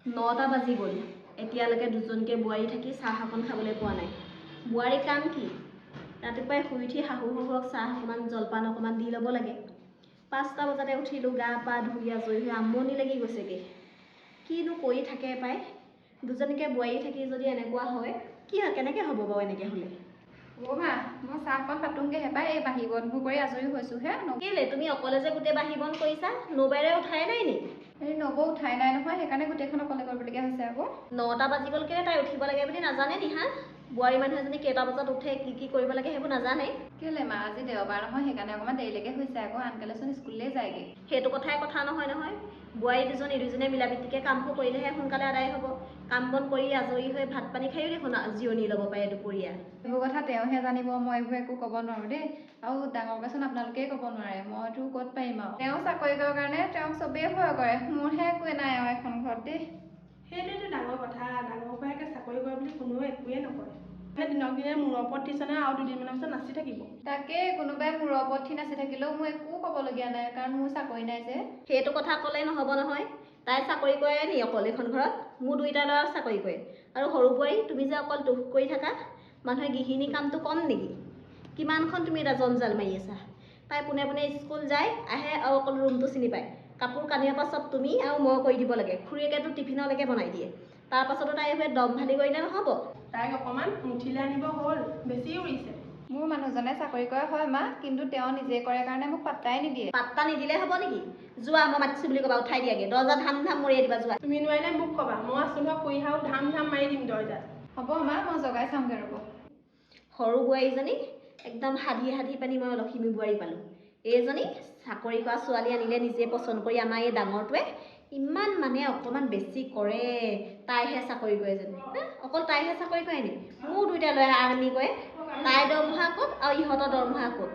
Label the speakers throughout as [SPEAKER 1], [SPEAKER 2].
[SPEAKER 1] 9টা বাজি গ'ল এতিয়ালৈকে দুজনকে বোৱাৰী থাকি চাহ অকণ খাবলৈ পোৱা নাই। বোৱাৰীৰ কাম কি? ৰাতিপুৱাই শুই উঠি শাহু শহুৰক চাহ অকণমান জলপান অকণমান দি ল'ব লাগে। 5টা বজাতে উঠিলোঁ, গা পা ধুই আজৰি হৈ আমনি লাগি গৈছেগৈ। কিনো কৰি থাকে পাই, দুজনীকে বোৱাৰী থাকি যদি এনেকুৱা হয় কি হয়, কেনেকৈ হ'ব বাৰু এনেকৈ হ'লে?
[SPEAKER 2] অ' মা, মই চাহকণ পাতোংগৈহে পাই, এই বাঢ়ি বনবোৰ কৰি আজৰি হৈছোঁহে।
[SPEAKER 1] কেলে তুমি অকলে যে গোটেই বাঢ়ি বন কৰিছা, নবৌৰে উঠাই নাই নি?
[SPEAKER 2] এই নবৌ উঠাই নাই নহয়, সেইকাৰণে গোটেইখন অকলে কৰিবলগীয়া হৈছে আকৌ।
[SPEAKER 1] 9টা বাজি গ'ল কেলে, তাই উঠিব লাগে বুলি নাজানে নি? হা, বোৱাৰী মানুহ এজনী কেইটা বজাত উঠে, কি কৰিব লাগে সেইবোৰ নাজানে?
[SPEAKER 2] কেলে মা, আজি দেওবাৰ নহয়, সেইকাৰণে অকণমান দেৰিলৈকে হৈছে আকৌ, আনকালেচোন স্কুললৈ যায়গৈ।
[SPEAKER 1] সেইটো কথাই কথা নহয়। বোৱাৰী দুজনীয়ে মিলা প্ৰীতিকৈ কামবোৰ কৰিলেহে সোনকালে আদায় হ'ব। কাম বন কৰি আজৰি হৈ ভাত পানী খায়ো দেখোন জিৰণি ল'ব পাৰে দুপৰীয়া।
[SPEAKER 2] এইবোৰ কথা তেওঁহে জানিব, মই এইবোৰ একো ক'ব নোৱাৰোঁ দেই। আৰু ডাঙৰকেচোন আপোনালোকেই ক'ব নোৱাৰে, মইতো ক'ত পাৰিম আৰু। তেওঁ চাকৰি কৰাৰ কাৰণে তেওঁক চবেই ভয় কৰে, মোৰহে একোৱে নাই আৰু এখন ঘৰত দেই।
[SPEAKER 3] সেইটোৱেতো ডাঙৰ কথা, ডাঙৰ হোৱাকৈ চাকৰি কৰে বুলি কোনেও একোৱে নকৰে। দিনক দিনে মূৰৰ ওপৰত দিছেনে আৰু দুদিনমানৰ পিছত নাচি থাকিব।
[SPEAKER 2] তাকে, কোনোবাই মূৰৰ ওপৰত উঠি নাচি থাকিলেও মোৰ একো ক'বলগীয়া নাই, কাৰণ মোৰ চাকৰি নাই যে।
[SPEAKER 1] সেইটো কথা ক'লে নহ'ব নহয়। তাই চাকৰি কৰে নি অকল এখন ঘৰত? মোৰ 2টা ল'ৰা চাকৰি কৰে। আৰু সৰু বোৱাৰী, তুমি যে অকল দুখ কৰি থাকা, মানুহে গৃহিণী কামটো কম নেকি? কিমানখন তুমি এটা জঞ্জাল মাৰি আছা। তাই পোনে পোনে স্কুল যায়, আহে আৰু অকল ৰুমটো চিনি পায়। কাপোৰ কানিৰ পৰা চব তুমি আৰু মই কৰি দিব লাগে। খুৰীয়েকেতো টিফিনলৈকে বনাই দিয়ে। তাৰপাছতো তাই এইফালে দম ভালি কৰিলে নহ'ব।
[SPEAKER 3] তাইক অকণমান মুঠিলৈ আনিব হ'ল, বেছি উৰিছে।
[SPEAKER 2] মোৰ মানুহজনে চাকৰি কৰা হয় মা, কিন্তু তেওঁ নিজে কৰে কাৰণে মোক পাত্তাই নিদিয়ে।
[SPEAKER 1] পাত্তা নিদিলে হ'ব নেকি? যোৱা, মই মাতিছোঁ বুলি ক'বা, উঠাই দিয়াগে। দৰ্জা ধাম মৰিয়াই দিবা, যোৱা।
[SPEAKER 3] তুমি নোৱাৰিলে মোক ক'বা, মই আছোঁ নহয়, খুৰী শাহু ধাম মাৰি দিম দৰ্জাত।
[SPEAKER 2] হ'ব মা, মই জগাই চামগৈ ৰ'ব।
[SPEAKER 1] সৰু বোৱাৰীজনী একদম সাধি পানি মই লখিমী বোৱাৰী পালোঁ। এইজনী চাকৰি কৰা ছোৱালী আনিলে নিজে পচন্দ কৰি, আমাৰ এই ডাঙৰটোৱে ইমান মানে অকণমান বেছি কৰে। তাইহে চাকৰি কৰে যেন, অকল তাইহে চাকৰি কৰে নি? মোৰ 2টা ল'ৰাই আৰ্মি কৰে, তাইৰ দৰমহা ক'ত আৰু ইহঁতৰ দৰমহা ক'ত?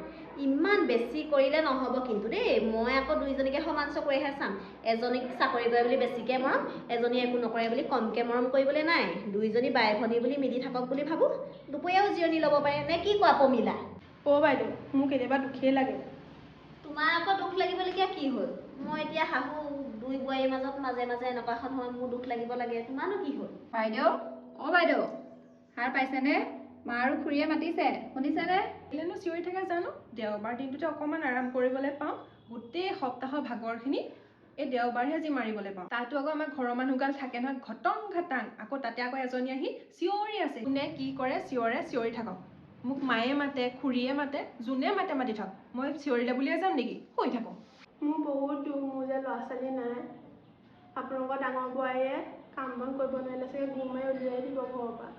[SPEAKER 1] ইমান বেছি কৰিলে নহ'ব কিন্তু দেই। মই আকৌ 2জনীকে সমান চকুৰেহে চাম। এজনীক চাকৰি কৰে বুলি বেছিকৈ মৰম, এজনী একো নকৰে বুলি কমকৈ মৰম কৰিবলৈ নাই। 2জনী বাই ভনী বুলি মিলি থাকক বুলি ভাবোঁ। দুপৰীয়াও জিৰণি ল'ব পাৰে নে কি কোৱা পমিলা?
[SPEAKER 3] অ' বাইদেউ, মোৰ কেতিয়াবা দুখেই লাগে।
[SPEAKER 1] তোমাৰ আকৌ দুখ লাগিবলগীয়া কি হ'ল? মই এতিয়া শাহু 2 বোৱাৰীৰ মাজে এনেকুৱা এখন হয় মোৰ দুখ লাগিব লাগে, তোমাৰনো কি হ'ল?
[SPEAKER 2] বাইদেউ, অ' বাইদেউ, সাৰ পাইছেনে? মা আৰু খুৰীয়ে মাতিছে, শুনিছেনে?
[SPEAKER 3] কেলেনো চিঞৰি থাকে জানো? দেওবাৰ দিনটোতে অকণমান আৰাম কৰিবলৈ পাওঁ, গোটেই সপ্তাহৰ ভাগৰখিনি এই দেওবাৰহে যি মাৰিবলৈ পাওঁ। তাতো আকৌ আমাৰ ঘৰৰ মানুহগাল থাকে নহয়, ঘটং ঘাটাং। আকৌ তাতে আকৌ এজনী আহি চিঞৰি আছে। কোনে কি কৰে চিঞৰি থাকক। মোক মায়ে মাতে, খুৰীয়ে মাতে, যোনে মাতি থাকক। মই চিঞৰিলে বুলিয়ে যাম নেকি? শুই থাকোঁ। মোৰ বহুত দুখ, মোৰ যে ল'ৰা ছোৱালী নাই। আপোনালোকৰ ডাঙৰ বোৱাৰীয়ে কাম বন কৰিব নোৱাৰিলে চাগে ঘুৰ মাৰি উলিয়াই দিব ঘৰৰ পৰা।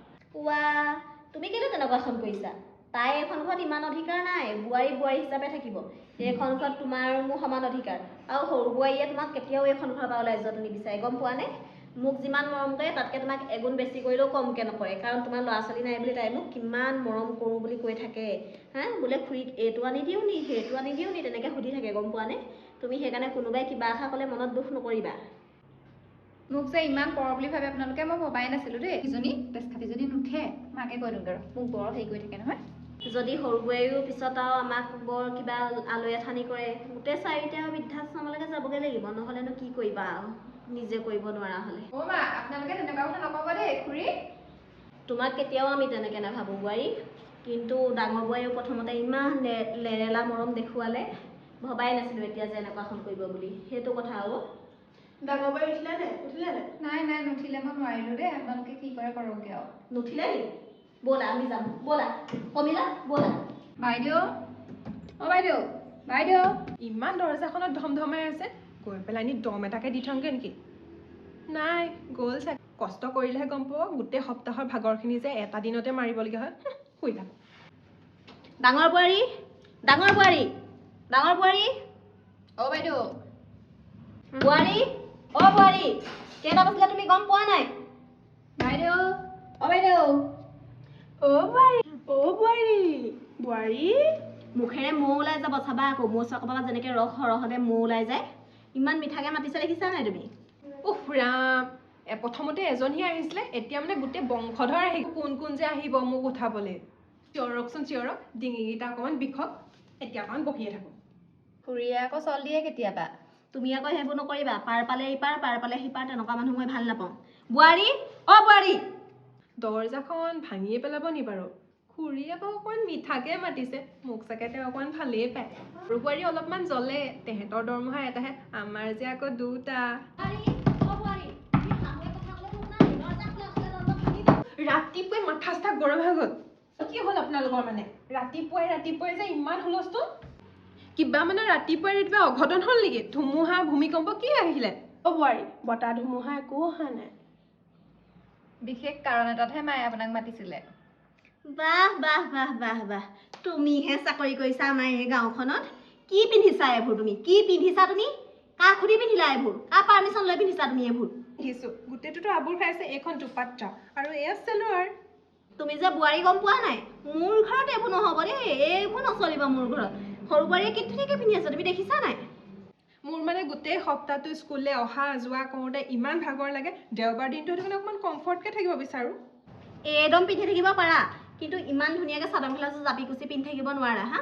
[SPEAKER 1] তুমি কেলৈ তেনেকুৱাখন কৰিছা? তাই এখন ঘৰত ইমান অধিকাৰ নাই, বোৱাৰী হিচাপে থাকিব। এইখন ঘৰত তোমাৰ আৰু মোৰ সমান অধিকাৰ। আৰু সৰু বোৱাৰীয়ে তোমাক কেতিয়াও এইখন ঘৰৰ পৰা ওলাই যোৱাটো নিবিচাৰে, গম পোৱা নে? মোক যিমান মৰম কৰে তাতকৈ তোমাক এগুণ বেছি কৰিলেও কমকৈ নকৰে, কাৰণ তোমাৰ ল'ৰা ছোৱালী নাই বুলি তাই মোক কিমান মৰম কৰোঁ বুলি কৈ থাকে। বোলে খুৰীক এইটো আনি দিওঁ নি, সেইটো আনি দিওঁ নি, তেনেকৈ সুধি থাকে, গম পোৱা নে? তুমি সেইকাৰণে কোনোবাই কিবা এটা ক'লে মনত দুখ নকৰিবা।
[SPEAKER 2] মোক যে ইমান পৰ বুলি ভাবে আপোনালোকে, মই ভবাই নাছিলোঁ দেই। ইজনী তেজখাতি যদি নুঠে, মাকে কৈ দিওঁগৈ আৰু, মোক বৰ হেৰি কৰি থাকে নহয়।
[SPEAKER 1] যদি সৰু বোৱাৰীও পিছত আৰু আমাক বৰ কিবা আলৈ আথানি কৰে, গোটেই 4টা বৃদ্ধাশ্ৰমলৈকে যাবগৈ লাগিব, নহ'লেনো কি কৰিবা আৰু নিজে কৰিব নোৱাৰা হ'লে।
[SPEAKER 2] অ' মা, আপোনালোকে তেনেকুৱা কথা নক'ব দেই খুৰী।
[SPEAKER 1] তোমাক কেতিয়াও আমি তেনেকৈ নাভাবোঁ বোৱাৰী, কিন্তু ডাঙৰ বোৱাৰীও প্ৰথমতে ইমান লেৰেলা মৰম দেখুৱালে, ভবাই নাছিলোঁ এতিয়া যে এনেকুৱাখন কৰিব বুলি। সেইটো কথা আৰু।
[SPEAKER 3] ডাঙৰ বোৱাৰী উঠিলে নে?
[SPEAKER 2] নাই নুঠিলে, মই নোৱাৰিলোঁ দেই। আপোনালোকে কি কৰে কৰকগৈ আৰু।
[SPEAKER 1] নুঠিলে নি? ব'লা আমি যাম, ব'লা কমিলা, ব'লা।
[SPEAKER 2] বাইদেউ, অ' বাইদেউ।
[SPEAKER 3] ইমান দৰ্জাখনত ধমধমাই আছে, গৈ পেলাই নি দম এটাকে দি থওঁগৈ নেকি? নাই, গ'ল চাগে। কষ্ট কৰিলেহে গম পাব, গোটেই সপ্তাহৰ ভাগৰখিনি যে এটা দিনতে মাৰিবলগীয়া হয়। শুই থাকোঁ।
[SPEAKER 1] ডাঙৰ বোৱাৰী,
[SPEAKER 2] অ' বাইদেউ।
[SPEAKER 1] বোৱাৰী, অ' বোৱাৰী, কেইটা বাজিলে তুমি গম পোৱা নাই?
[SPEAKER 2] বাইদেউ, অ' বাইদেউ।
[SPEAKER 3] বোৱাৰী।
[SPEAKER 1] মুখেৰে মৌ ওলাই যাব, চাবা আকৌ। মোৰ চকৰ পৰা যেনেকৈ ৰস সৰহতে মৌ ওলাই যায়, ইমান মিঠাকৈ মাতিছে দেখিছা নাই তুমি?
[SPEAKER 3] উফ ৰাম, প্ৰথমতে এজনী আহিছিলে, এতিয়া মানে গোটেই বংশধৰ আহি কোন যে আহিব মোক উঠাবলৈ। চিঞৰক, ডিঙিকেইটা অকণমান বিষক, এতিয়া অকণমান বহিয়ে থাকোঁ।
[SPEAKER 2] খুৰীয়ে আকৌ চল দিয়ে কেতিয়াবা।
[SPEAKER 1] তুমি আকৌ সেইবোৰ নকৰিবা। পাৰ পালে ইপাৰ, পাৰ পালে সিপাৰ, তেনেকুৱা মানুহ মই ভাল নাপাওঁ। বোৱাৰী, অ' বোৱাৰী!
[SPEAKER 3] দৰজাখন ভাঙিয়ে পেলাব নি বাৰু? খুৰীয়ে বাৰু অকণমান মিঠাকে মাতিছে, মোক চাগে তেওঁ অকণমান ভালেই পায়। সৰু বোৱাৰী অলপমান জ্বলে, তেহেঁতৰ দৰমহা এটাহে, আমাৰ যে আকৌ দুটা। ৰাতিপুৱাই মাথা চাথা গৰম হৈ গ'ল। কি হ'ল আপোনালোকৰ মানে? ৰাতিপুৱাই যে ইমান হুলস্থুল? কিবা মানে ৰাতিপুৱাই অঘটন হ'ল নেকি? ধুমুহা ভূমিকম্প কি আহিলে?
[SPEAKER 4] অ' বোৱাৰী, বতাহ ধুমুহা একো অহা নাই।
[SPEAKER 2] বিশেষ কাৰণ এটাতহে মায়ে আপোনাক মাতিছিলে।
[SPEAKER 1] বাহ বাহ বাহ বাহ বাহ, তুমিহে চাকৰি কৰিছা আমাৰ এই গাঁওখনত। কি পিন্ধিছা এইবোৰ তুমি? কি পিন্ধিছা তুমি? কাক সুধি পিন্ধিলা এইবোৰ? কাৰ পাৰ্মিশ্যন লৈ পিন্ধিছা তুমি এইবোৰ?
[SPEAKER 3] দেখিছোঁ, গোটেইটোতো আবুৰ খাইছে এইখন দুপাত্ৰা আৰু এয়া চেলোৱাৰ।
[SPEAKER 1] তুমি যে বোৱাৰী গম পোৱা নাই? মোৰ ঘৰত এইবোৰ নহ'ব দেই, এইবোৰ নচলিব মোৰ ঘৰত। সৰু বোৱাৰীয়ে কি ধুনীয়াকৈ পিন্ধি আছে, তুমি দেখিছা নাই?
[SPEAKER 3] মোৰ মানে গোটেই সপ্তাহটো স্কুললৈ অহা যোৱা কৰোঁতে ইমান ভাগৰ লাগে, দেওবাৰ দিনটো সেইটো কাৰণে অকণমান কমফৰ্টকৈ থাকিব বিচাৰোঁ।
[SPEAKER 1] একদম পিন্ধি থাকিব পাৰা, কিন্তু ইমান ধুনীয়াকৈ চাদৰ মেখেলাযোৰ জাপি কুচি পিন্ধি থাকিব নোৱাৰা হা।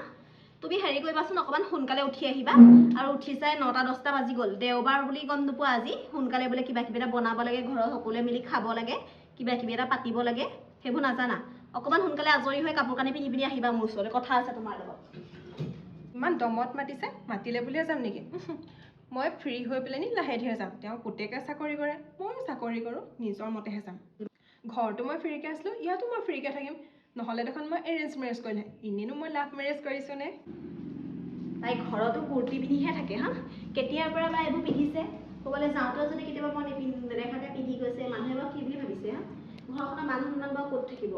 [SPEAKER 1] তুমি হেৰি কৰিবাচোন, অকণমান সোনকালে উঠি আহিবা। আৰু উঠি চাই 9টা-10টা বাজি গ'ল, দেওবাৰ বুলি গম নোপোৱা আজি? সোনকালে বোলে কিবা কিবি এটা বনাব লাগে, ঘৰৰ সকলোৱে মিলি খাব লাগে, কিবা কিবি এটা পাতিব লাগে, সেইবোৰ নাজানা? অকণমান সোনকালে আজৰি হৈ কাপোৰ কানি পিন্ধি পিনি আহিবা মোৰ ওচৰলৈ, কথা আছে তোমাৰ লগত।
[SPEAKER 3] ইমান দমত মাতিছে, মাতিলে বুলিয়ে যাম নেকি? মই ফ্ৰী হৈ পেলাই লাহে ধীৰে যাম। তেওঁ পুতেকে চাকৰি কৰে, ময়ো চাকৰি কৰোঁ, নিজৰ মতেহে যাম। ঘৰটো মই ফ্ৰীকৈ আছিলোঁ, ইয়াতো মই ফ্ৰীকৈ থাকিম। নহ'লে দেখোন মই এৰেঞ্জ মেৰেজ কৰিলে, এনেনো মই লাভ মেৰেজ কৰিছোঁ নে?
[SPEAKER 1] তাই ঘৰতো কুৰ্তি পিন্ধিহে থাকে হা। কেতিয়াৰ পৰা বা এইবোৰ পিন্ধিছে? ক'বলৈ যাওঁতেও যদি কেতিয়াবা মই নেদেখাকৈ পিন্ধি গৈছে, মানুহে বাৰু কি বুলি ভাবিছে হা? ঘৰখনৰ মান সন্মান বাৰু ক'ত থাকিব?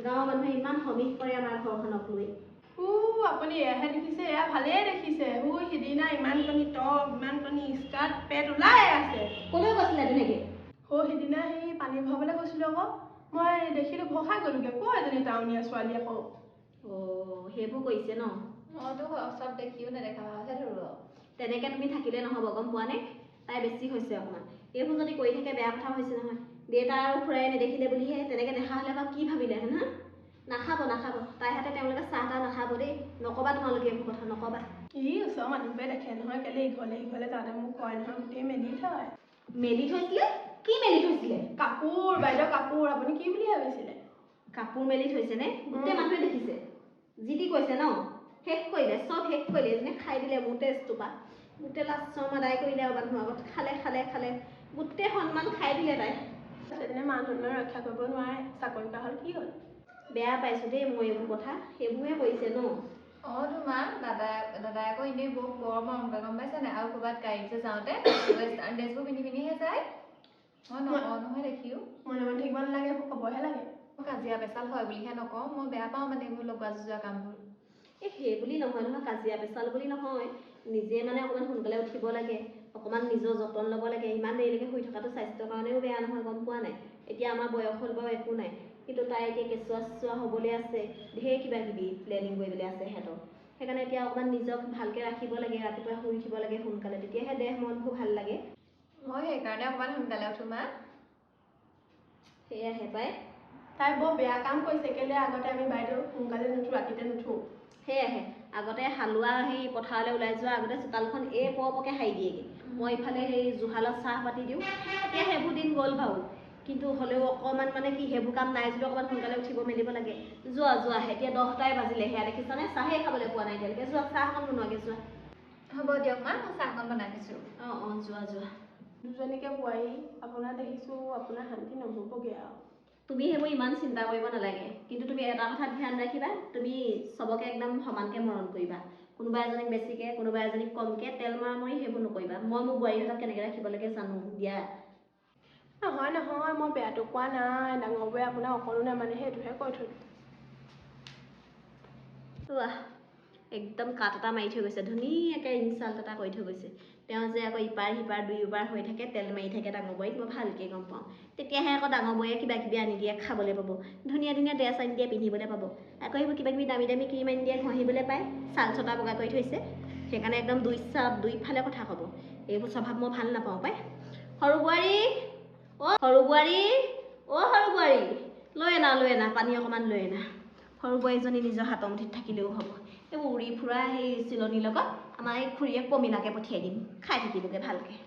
[SPEAKER 1] গাঁৱৰ মানুহে ইমান সমীহ কৰে আমাৰ ঘৰখনক লৈ।
[SPEAKER 4] আপুনি এয়াহে দেখিছে, এয়া ভালেই দেখিছে। সিদিনা ইমানকণি টপ, ইমানকণি স্কাৰ্ট, পেণ্ট ওলাই আছে।
[SPEAKER 1] ক'লৈ গৈছিলে তেনেকৈ?
[SPEAKER 4] সিদিনা সেই পানী ভৰাবলৈ গৈছিলোঁ আকৌ। মই দেখিলোঁ ভৰসা গ'লোগৈ। এজনী টাউনীয়া ছোৱালী আকৌ।
[SPEAKER 1] সেইবোৰ কৰিছে ন?
[SPEAKER 2] মইতো চব দেখিও নেদেখা ভালহে ধৰো।
[SPEAKER 1] তেনেকৈ তুমি থাকিলে নহ'ব, গম পোৱা নে? তাই বেছি হৈছে অকণমান। এইবোৰ যদি কৰি থাকে বেয়া কথা হৈছে নহয়। দেউতা আৰু খুৰাই নেদেখিলে বুলিহে, তেনেকৈ দেখা হ'লে বাৰু কি ভাবিলেহেঁতেন হা? নাখাব। তাইৰ হাতে তেওঁলোকে চাহ তাহ নাখাব দেই। নক'বা তোমালোকে এইবোৰ কথা, নক'বা।
[SPEAKER 4] ওচৰৰ মানুহবোৰে দেখে নহয়, কেলে ইঘৰলৈ যাওঁতে মোক কয় নহয়, গোটেই মেলি থয়।
[SPEAKER 1] মেলি থৈছিলে? কি মেলি থৈছিলে?
[SPEAKER 4] কাপোৰ, বাইদেউ কাপোৰ। আপুনি কি বুলি ভাবিছিলে?
[SPEAKER 1] কাপোৰ মেলি থৈছে নে? গোটেই মানুহে দেখিছে। যি টি কৈছে ন? শেষ কৰিলে, চব শেষ কৰিলে। এজনে খাই দিলে মোৰ টেষ্টটোপা। গোটেই লাজ চৰম আদায় কৰিলে আৰু মানুহৰ আগত। খালে গোটেই সন্মান খাই দিলে তাই।
[SPEAKER 4] সেইদিনা মান সন্মান ৰক্ষা কৰিব নোৱাৰে, চাকৰি কৰা হ'ল কি হ'ল?
[SPEAKER 1] বেয়া পাইছোঁ দেই মই এইবোৰ কথা। সেইবোৰহে কৰিছে ন?
[SPEAKER 2] তোমাৰ দাদাই আকৌ এনেই বৰ মৰম কৰে, গম পাইছা নাই? আৰু ক'ৰবাত গাড়ীত যে যাওঁতে ৱেষ্টাৰ্ণ ড্ৰেছবোৰ পিন্ধিহে যায়। মই নকওঁ নহয় দেখিও।
[SPEAKER 4] মনে মনে থাকিব নালাগে, এইবোৰ ক'বহে লাগে।
[SPEAKER 2] কাজিয়া পেচাল হয় বুলিহে নকওঁ, মই বেয়া পাওঁ মানে এইবোৰ লগোৱা যোৱা কামবোৰ।
[SPEAKER 1] সেই বুলি নহয়, কাজিয়া পেচাল বুলি নহয়। নিজে মানে অকণমান সোনকালে উঠিব লাগে, অকণমান নিজৰ যতন ল'ব লাগে। ইমান দেৰিলৈকে শুই থকাটো স্বাস্থ্যৰ কাৰণেও বেয়া নহয়, গম পোৱা নাই? এতিয়া আমাৰ বয়স হ'ল বাৰু একো নাই, কিন্তু তাই এতিয়া কেঁচুৱা হ'বলৈ আছে, ঢেৰ কিবা কিবি প্লেনিং কৰিবলৈ আছে সিহঁতৰ। সেইকাৰণে এতিয়া অকণমান নিজক ভালকৈ ৰাখিব লাগে, ৰাতিপুৱা শুই উঠিব লাগে সোনকালে, তেতিয়াহে দেহ মনবোৰ ভাল লাগে।
[SPEAKER 2] মই সেইকাৰণে অকণমান সোনকালে উঠো মা।
[SPEAKER 1] সেয়াহে পায়।
[SPEAKER 4] তাই বৰ বেয়া কাম কৰিছে, কেলে আগতে আমি বাইদেউ সোনকালে নুঠো, ৰাতিতে নুঠো।
[SPEAKER 1] সেয়াহে, আগতে হালোৱা সেই পথাৰলৈ ওলাই যোৱা আগতে চোতালখন পৰপকৈ সাৰি দিয়েগৈ। মই ইফালে সেই জুহালত চাহ পাতি দিওঁ। এতিয়া সেইবোৰ দিন গ'ল বাৰু, কিন্তু হ'লেও অকণমান মানে কি সেইবোৰ কাম নাই যদিও অকণমান সোনকালে উঠিব মেলিব লাগে। যোৱা এতিয়া 10টাই বাজিলে, সেয়া দেখিছানে? চাহেই খাবলৈ পোৱা নাই এতিয়ালৈকে। যোৱা চাহ অকণ বনোৱাগৈ যোৱা।
[SPEAKER 2] হ'ব দিয়ক মা, মই চাহকণ বনাই দিছোঁ।
[SPEAKER 1] যোৱা।
[SPEAKER 4] দুজনীকে বোৱাৰী আপোনাৰ দেখিছোঁ, আপোনাৰ শান্তি নহ'বগৈ আৰু।
[SPEAKER 1] তুমি সেইবোৰ ইমান চিন্তা কৰিব নালাগে, কিন্তু তুমি এটা কথা ধ্যান ৰাখিবা, তুমি চবকে একদম সমানকৈ মৰম কৰিবা। কোনোবা এজনীক বেছিকৈ, কোনোবা এজনীক কমকৈ, তেল মৰামৰি সেইবোৰ নকৰিবা। মই মোৰ বোৱাৰীহঁতক কেনেকৈ ৰাখিব লাগে জানো দিয়া।
[SPEAKER 4] নহয়, মই বেয়াটো কোৱা নাই। ডাঙৰবোৰে আপোনাক অকণো নামানে, সেইটোহে কৈ থৈছোঁ।
[SPEAKER 1] একদম কাট এটা মাৰি থৈ গৈছে, ধুনীয়াকৈ ইনচাল্ট এটা কৰি থৈ গৈছে। তেওঁ যে আকৌ ইপাৰ সিপাৰ দুয়োবাৰ হৈ থাকে, তেল মাৰি থাকে ডাঙৰ বোৱাৰীক, মই ভালকৈ গম পাওঁ। তেতিয়াহে আকৌ ডাঙৰ বোৱাৰীয়ে কিবা কিবি আনি দিয়ে, খাবলৈ পাব। ধুনীয়া ড্ৰেছ আনি দিয়ে, পিন্ধিবলৈ পাব। আকৌ সেইবোৰ কিবা কিবি দামী ক্ৰীম আনি দিয়ে, ঘঁহিবলৈ পায়। ছাল চটা বগা কৰি থৈছে, সেইকাৰণে একদম দুইফালে কথা ক'ব। এইবোৰ স্বভাৱ মই ভাল নাপাওঁ পাই। সৰু বোৱাৰী, সৰু বোৱাৰী, সৰু বোৱাৰী, লৈ আনা পানী অকণমান লৈ আনা। সৰু বোৱাৰীজনী নিজৰ হাতৰ মুঠিত থাকিলেও হ'ব। এইবোৰ উৰি ফুৰা সেই চিলনীৰ লগত আমাৰ এই খুৰীয়ে পমিলাকে পঠিয়াই দিম খাই থাকিবগৈ ভালকৈ